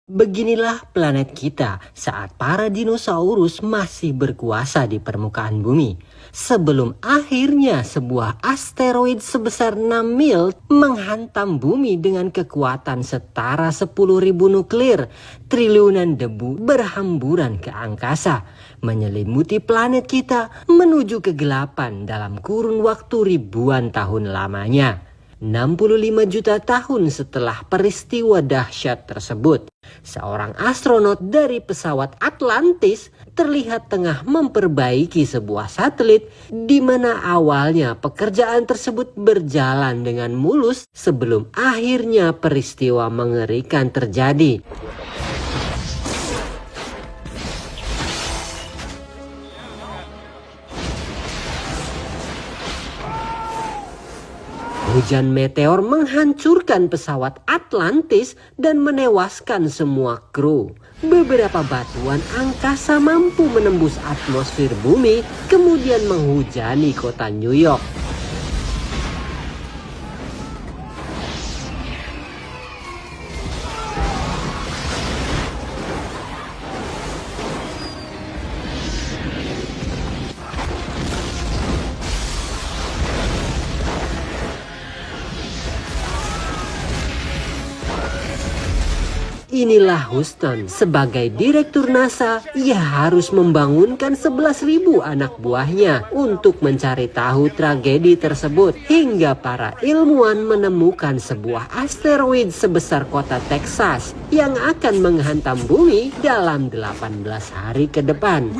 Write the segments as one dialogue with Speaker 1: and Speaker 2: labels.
Speaker 1: Beginilah planet kita saat para dinosaurus masih berkuasa di permukaan bumi. Sebelum akhirnya sebuah asteroid sebesar 6 mil menghantam bumi dengan kekuatan setara 10.000 nuklir, triliunan debu berhamburan ke angkasa, menyelimuti planet kita menuju kegelapan dalam kurun waktu ribuan tahun lamanya. 65 juta tahun setelah peristiwa dahsyat tersebut, seorang astronot dari pesawat Atlantis terlihat tengah memperbaiki sebuah satelit di mana awalnya pekerjaan tersebut berjalan dengan mulus sebelum akhirnya peristiwa mengerikan terjadi. Hujan meteor menghancurkan pesawat Atlantis dan menewaskan semua kru. Beberapa batuan angkasa mampu menembus atmosfer bumi, kemudian menghujani kota New York. Inilah Houston, sebagai direktur NASA, ia harus membangunkan 11.000 anak buahnya untuk mencari tahu tragedi tersebut hingga para ilmuwan menemukan sebuah asteroid sebesar kota Texas yang akan menghantam bumi dalam 18 hari ke depan.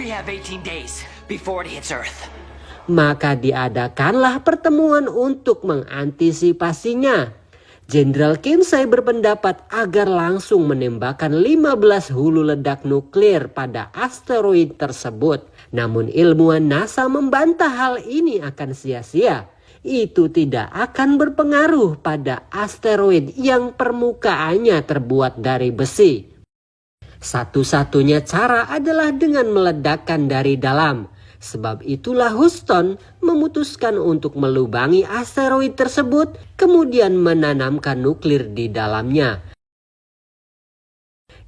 Speaker 1: Maka diadakanlah pertemuan untuk mengantisipasinya. Jenderal Kinsey berpendapat agar langsung menembakkan 15 hulu ledak nuklir pada asteroid tersebut. Namun ilmuwan NASA membantah hal ini akan sia-sia. Itu tidak akan berpengaruh pada asteroid yang permukaannya terbuat dari besi. Satu-satunya cara adalah dengan meledakkan dari dalam. Sebab itulah Houston memutuskan untuk melubangi asteroid tersebut, kemudian menanamkan nuklir di dalamnya.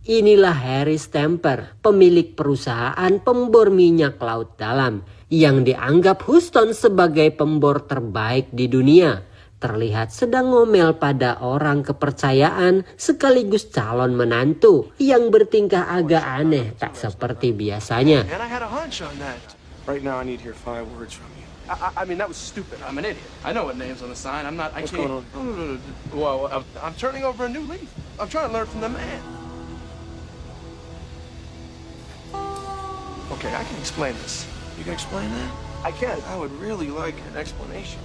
Speaker 1: Inilah Harry Stamper, pemilik perusahaan pembor minyak laut dalam, yang dianggap Houston sebagai pembor terbaik di dunia. Terlihat sedang ngomel pada orang kepercayaan sekaligus calon menantu yang bertingkah agak aneh, tak seperti biasanya.
Speaker 2: Right now, I need to hear 5 words from you. I mean, that was stupid. I'm an idiot. I know what name's on the sign. I'm not. What's going on? No. Well, I'm turning over a new leaf. I'm trying to learn from the man. Okay, I can explain this. You can explain that? I can. I would really like an explanation.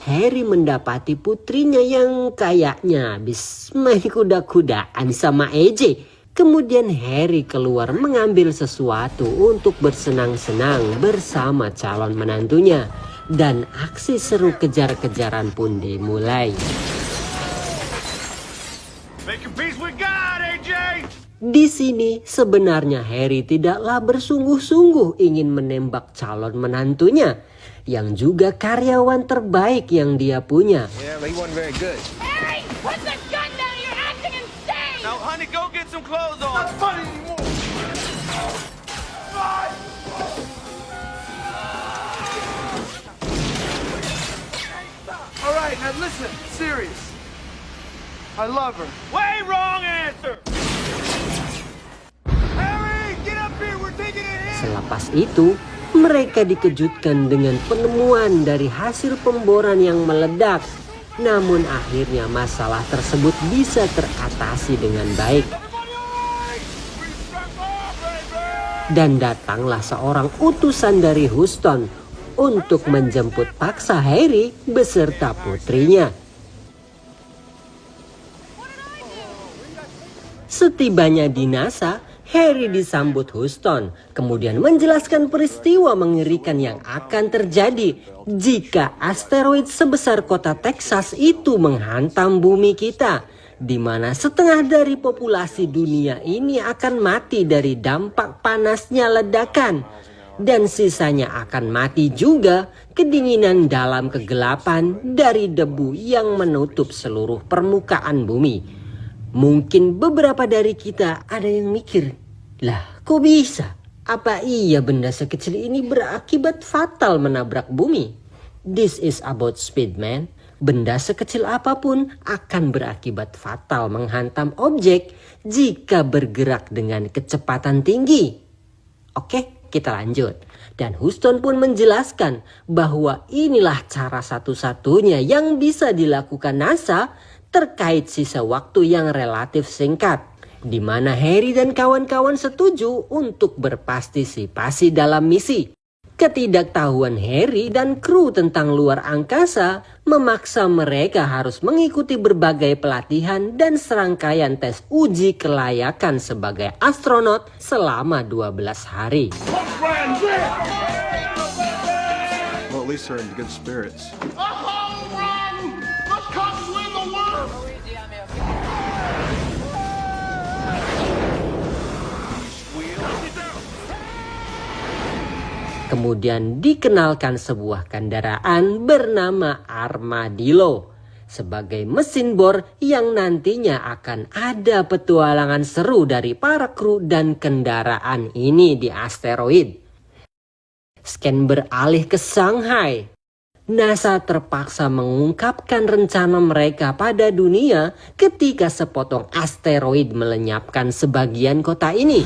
Speaker 1: Harry mendapati putrinya yang kayaknya habis main kuda-kudaan sama EJ. Kemudian Harry keluar mengambil sesuatu untuk bersenang-senang bersama calon menantunya. Dan aksi seru kejar-kejaran pun dimulai. Di sini sebenarnya Harry tidaklah bersungguh-sungguh ingin menembak calon menantunya, yang juga karyawan terbaik yang dia punya.
Speaker 3: Harry, put the gun down! You're acting insane!
Speaker 4: Now, honey, go get some clothes on.
Speaker 2: Not funny anymore. All right, now listen, serious. I love her.
Speaker 4: Way wrong answer. Harry, get up here. We're taking it in.
Speaker 1: Selepas itu, mereka dikejutkan dengan penemuan dari hasil pemboran yang meledak. Namun akhirnya masalah tersebut bisa teratasi dengan baik. Dan datanglah seorang utusan dari Houston untuk menjemput paksa Harry beserta putrinya. Setibanya di NASA, Harry disambut Houston, kemudian menjelaskan peristiwa mengerikan yang akan terjadi jika asteroid sebesar kota Texas itu menghantam bumi kita, di mana setengah dari populasi dunia ini akan mati dari dampak panasnya ledakan, dan sisanya akan mati juga kedinginan dalam kegelapan dari debu yang menutup seluruh permukaan bumi. Mungkin beberapa dari kita ada yang mikir, lah kok bisa? Apa iya benda sekecil ini berakibat fatal menabrak bumi? This is about speed, man. Benda sekecil apapun akan berakibat fatal menghantam objek jika bergerak dengan kecepatan tinggi. Oke, kita lanjut. Dan Houston pun menjelaskan bahwa inilah cara satu-satunya yang bisa dilakukan NASA terkait sisa waktu yang relatif singkat, di mana Harry dan kawan-kawan setuju untuk berpartisipasi dalam misi. Ketidaktahuan Harry dan kru tentang luar angkasa memaksa mereka harus mengikuti berbagai pelatihan dan serangkaian tes uji kelayakan sebagai astronot selama 12 hari.
Speaker 2: Well, at least they're in good spirits.
Speaker 3: A home run! The Cubs win the world!
Speaker 1: Kemudian dikenalkan sebuah kendaraan bernama Armadillo sebagai mesin bor yang nantinya akan ada petualangan seru dari para kru dan kendaraan ini di asteroid. Scan beralih ke Shanghai. NASA terpaksa mengungkapkan rencana mereka pada dunia ketika sepotong asteroid melenyapkan sebagian kota ini.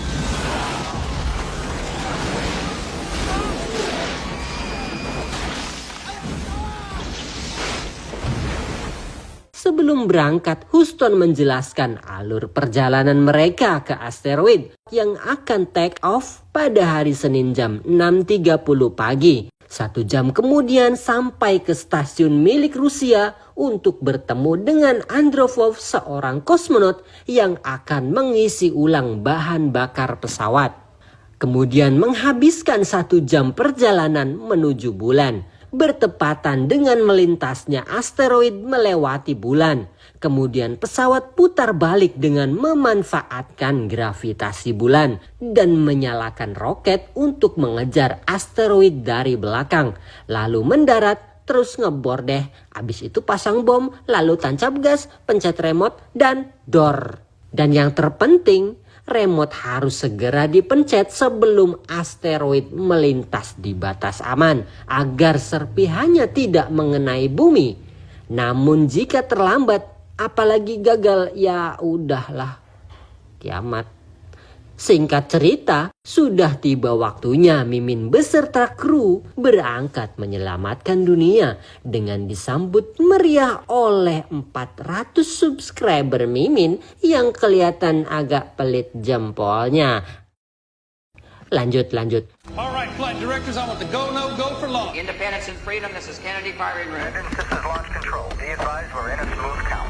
Speaker 1: Sebelum berangkat, Houston menjelaskan alur perjalanan mereka ke asteroid yang akan take off pada hari Senin jam 6.30 pagi. 1 jam kemudian sampai ke stasiun milik Rusia untuk bertemu dengan Andropov, seorang kosmonot yang akan mengisi ulang bahan bakar pesawat. Kemudian menghabiskan 1 jam perjalanan menuju bulan, bertepatan dengan melintasnya asteroid melewati bulan. Kemudian pesawat putar balik dengan memanfaatkan gravitasi bulan dan menyalakan roket untuk mengejar asteroid dari belakang. Lalu mendarat, terus ngebor deh. Abis itu pasang bom, lalu tancap gas, pencet remote, dan dor. Dan yang terpenting, remote harus segera dipencet sebelum asteroid melintas di batas aman agar serpihannya tidak mengenai bumi. Namun jika terlambat, apalagi gagal, ya udahlah, kiamat. Singkat cerita, sudah tiba waktunya Mimin beserta kru berangkat menyelamatkan dunia dengan disambut meriah oleh 400 subscriber Mimin yang kelihatan agak pelit jempolnya. Lanjut.
Speaker 5: All right, flight directors, I want the go, no go for launch.
Speaker 6: Independence and freedom, this is Kennedy firing room.
Speaker 7: This is launch control. Be advised we're in a smooth count.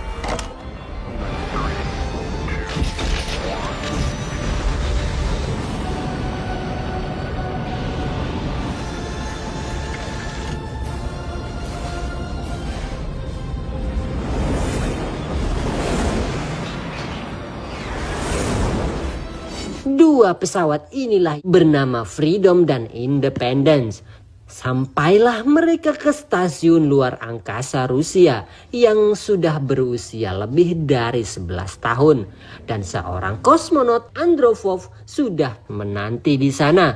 Speaker 1: Dua pesawat inilah bernama Freedom dan Independence. Sampailah mereka ke stasiun luar angkasa Rusia yang sudah berusia lebih dari 11 tahun. Dan seorang kosmonot Andropov sudah menanti di sana.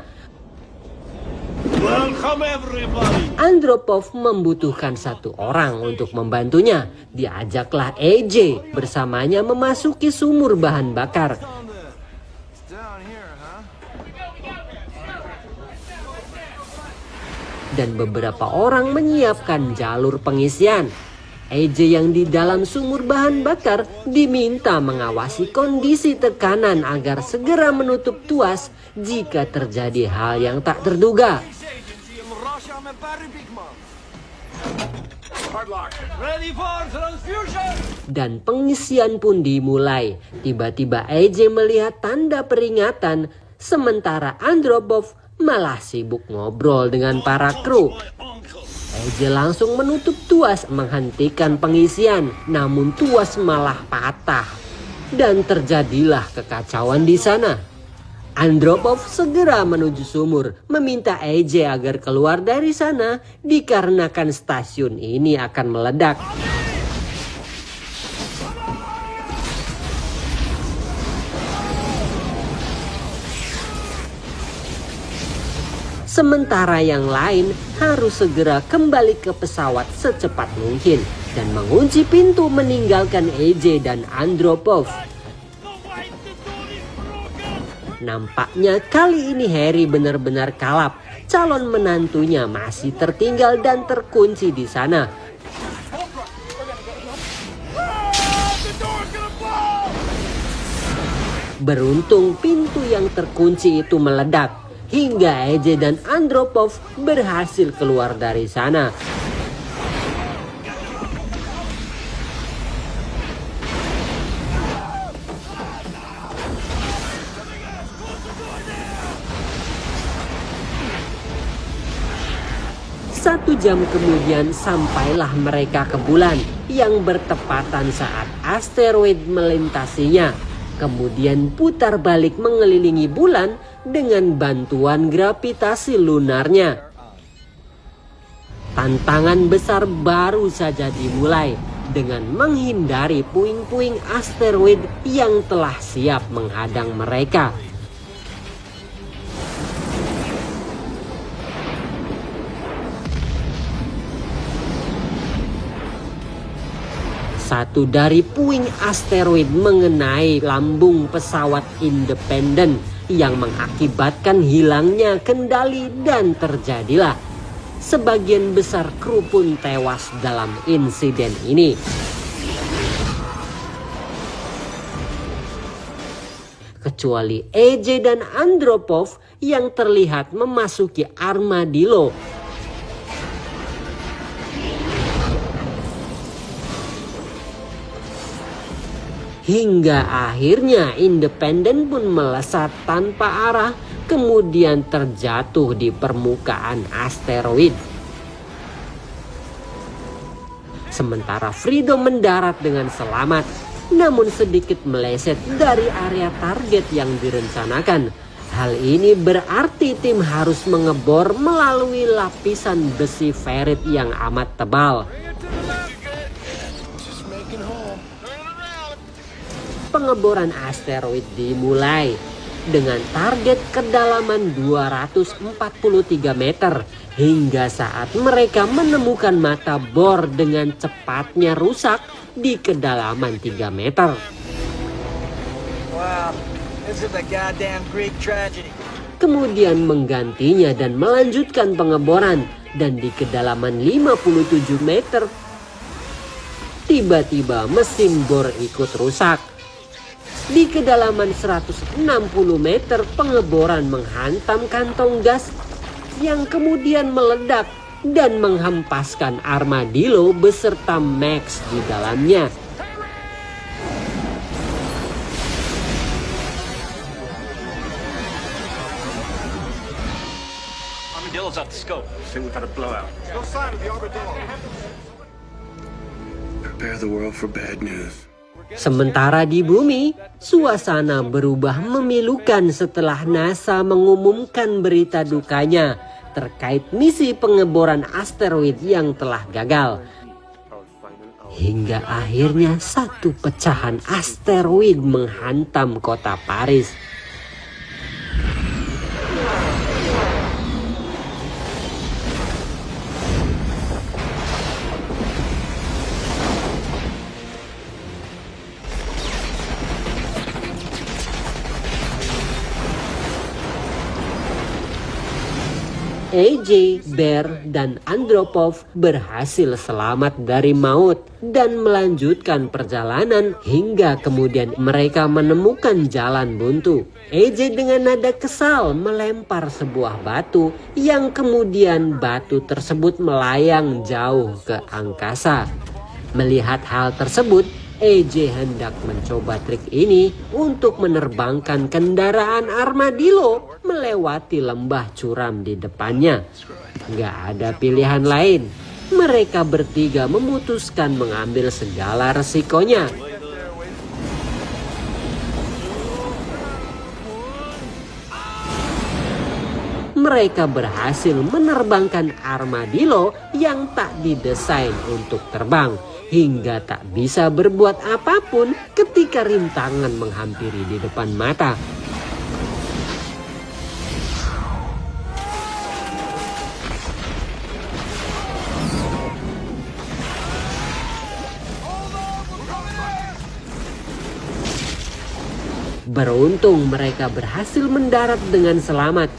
Speaker 4: Welcome everybody.
Speaker 1: Andropov membutuhkan 1 orang untuk membantunya. Diajaklah AJ bersamanya memasuki sumur bahan bakar. Dan beberapa orang menyiapkan jalur pengisian. AJ yang di dalam sumur bahan bakar diminta mengawasi kondisi tekanan agar segera menutup tuas jika terjadi hal yang tak terduga.
Speaker 4: Ready for transfusion.
Speaker 1: Dan pengisian pun dimulai. Tiba-tiba AJ melihat tanda peringatan, sementara Andropov malah sibuk ngobrol dengan para kru. AJ langsung menutup tuas menghentikan pengisian, namun tuas malah patah. Dan terjadilah kekacauan di sana. Andropov segera menuju sumur, meminta AJ agar keluar dari sana dikarenakan stasiun ini akan meledak. Sementara yang lain harus segera kembali ke pesawat secepat mungkin dan mengunci pintu meninggalkan AJ dan Andropov. Nampaknya kali ini Harry benar-benar kalap. Calon menantunya masih tertinggal dan terkunci di sana. Beruntung pintu yang terkunci itu meledak hingga AJ dan Andropov berhasil keluar dari sana. Satu jam kemudian sampailah mereka ke bulan yang bertepatan saat asteroid melintasinya. Kemudian putar balik mengelilingi bulan dengan bantuan gravitasi lunarnya. Tantangan besar baru saja dimulai dengan menghindari puing-puing asteroid yang telah siap menghadang mereka. Satu dari puing asteroid mengenai lambung pesawat Independent yang mengakibatkan hilangnya kendali dan terjadilah sebagian besar kru pun tewas dalam insiden ini. Kecuali AJ dan Andropov yang terlihat memasuki armadillo. Hingga akhirnya Independent pun melesat tanpa arah, kemudian terjatuh di permukaan asteroid. Sementara Freedom mendarat dengan selamat, namun sedikit meleset dari area target yang direncanakan. Hal ini berarti tim harus mengebor melalui lapisan besi ferrit yang amat tebal. Pengeboran asteroid dimulai dengan target kedalaman 243 meter hingga saat mereka menemukan mata bor dengan cepatnya rusak di kedalaman 3 meter.
Speaker 8: Wow, this is a goddamn Greek tragedy.
Speaker 1: Kemudian menggantinya dan melanjutkan pengeboran dan di kedalaman 57 meter tiba-tiba mesin bor ikut rusak. Di kedalaman 160 meter pengeboran menghantam kantong gas yang kemudian meledak dan menghempaskan armadillo beserta Max di dalamnya.
Speaker 4: Armadillo's off the scope. I think we've had a blowout.
Speaker 2: No sign of the armadillo.
Speaker 9: Prepare the world for bad news.
Speaker 1: Sementara di bumi, suasana berubah memilukan setelah NASA mengumumkan berita dukanya terkait misi pengeboran asteroid yang telah gagal. Hingga akhirnya satu pecahan asteroid menghantam kota Paris. AJ, Bear, dan Andropov berhasil selamat dari maut dan melanjutkan perjalanan hingga kemudian mereka menemukan jalan buntu. AJ dengan nada kesal melempar sebuah batu yang kemudian batu tersebut melayang jauh ke angkasa. Melihat hal tersebut, AJ hendak mencoba trik ini untuk menerbangkan kendaraan armadillo melewati lembah curam di depannya. Gak ada pilihan lain. Mereka bertiga memutuskan mengambil segala resikonya. Mereka berhasil menerbangkan armadillo yang tak didesain untuk terbang, hingga tak bisa berbuat apapun ketika rintangan menghampiri di depan mata. Beruntung mereka berhasil mendarat dengan selamat.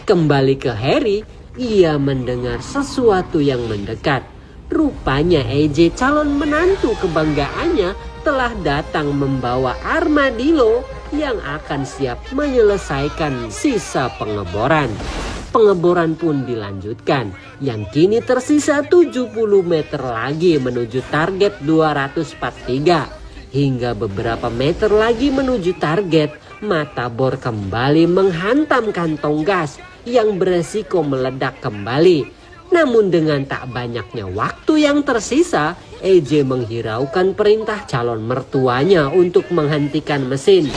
Speaker 1: Kembali ke Harry, ia mendengar sesuatu yang mendekat. Rupanya AJ, calon menantu kebanggaannya, telah datang membawa armadillo yang akan siap menyelesaikan sisa pengeboran. Pengeboran pun dilanjutkan, yang kini tersisa 70 meter lagi menuju target 243. Hingga beberapa meter lagi menuju target, mata bor kembali menghantam kantong gas yang beresiko meledak kembali. Namun dengan tak banyaknya waktu yang tersisa, AJ menghiraukan perintah calon mertuanya untuk menghentikan mesin.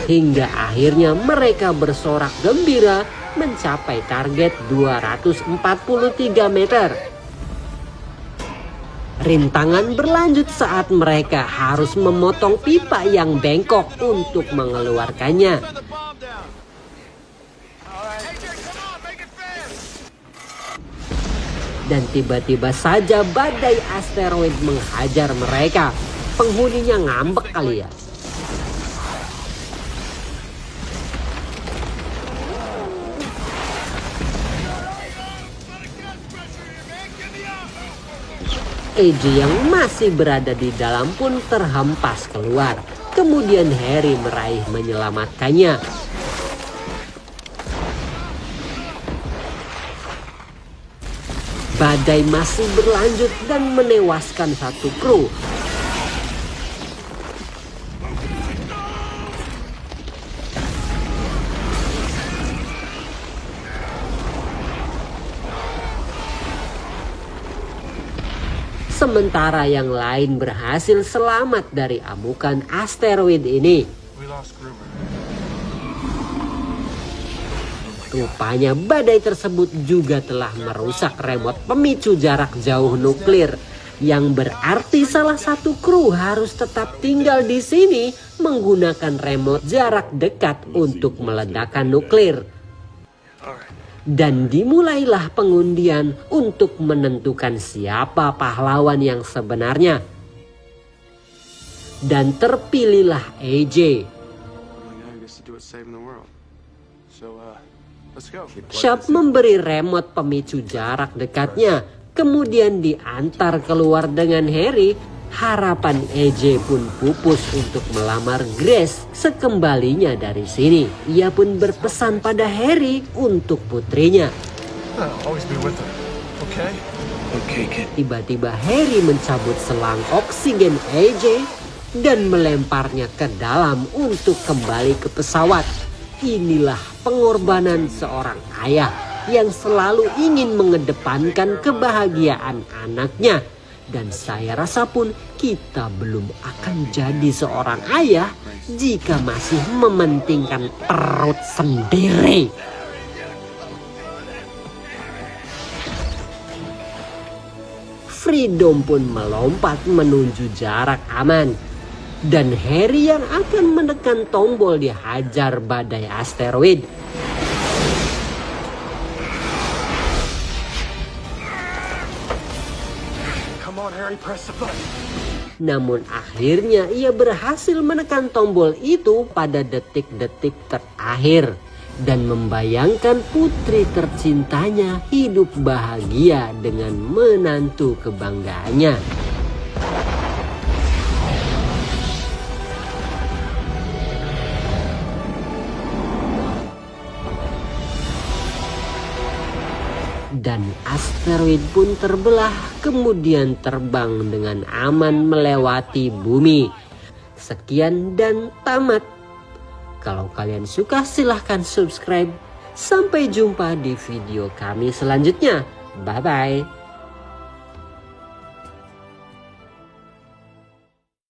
Speaker 1: Hingga akhirnya mereka bersorak gembira mencapai target 243 meter. Rintangan berlanjut saat mereka harus memotong pipa yang bengkok untuk mengeluarkannya. Dan tiba-tiba saja badai asteroid menghajar mereka. Penghuninya ngambek kali ya. AJ yang masih berada di dalam pun terhempas keluar. Kemudian Harry meraih menyelamatkannya. Badai masih berlanjut dan menewaskan satu kru. Sementara yang lain berhasil selamat dari amukan asteroid ini. Rupanya badai tersebut juga telah merusak remote pemicu jarak jauh nuklir, yang berarti salah satu kru harus tetap tinggal di sini menggunakan remote jarak dekat untuk meledakkan nuklir. Dan dimulailah pengundian untuk menentukan siapa pahlawan yang sebenarnya. Dan terpilihlah AJ. Shop memberi remote pemicu jarak dekatnya, kemudian diantar keluar dengan Harry. Harapan AJ pun pupus untuk melamar Grace sekembalinya dari sini. Ia pun berpesan pada Harry untuk putrinya. Tiba-tiba Harry mencabut selang oksigen AJ dan melemparnya ke dalam untuk kembali ke pesawat. Inilah pengorbanan seorang ayah yang selalu ingin mengedepankan kebahagiaan anaknya. Dan saya rasa pun kita belum akan jadi seorang ayah jika masih mementingkan perut sendiri. Freedom pun melompat menuju jarak aman. Dan Harry yang akan menekan tombol dihajar badai asteroid. Namun akhirnya ia berhasil menekan tombol itu pada detik-detik terakhir dan membayangkan putri tercintanya hidup bahagia dengan menantu kebanggaannya. Dan asteroid pun terbelah, kemudian terbang dengan aman melewati bumi. Sekian dan tamat. Kalau kalian suka silahkan subscribe. Sampai jumpa di video kami selanjutnya. Bye-bye.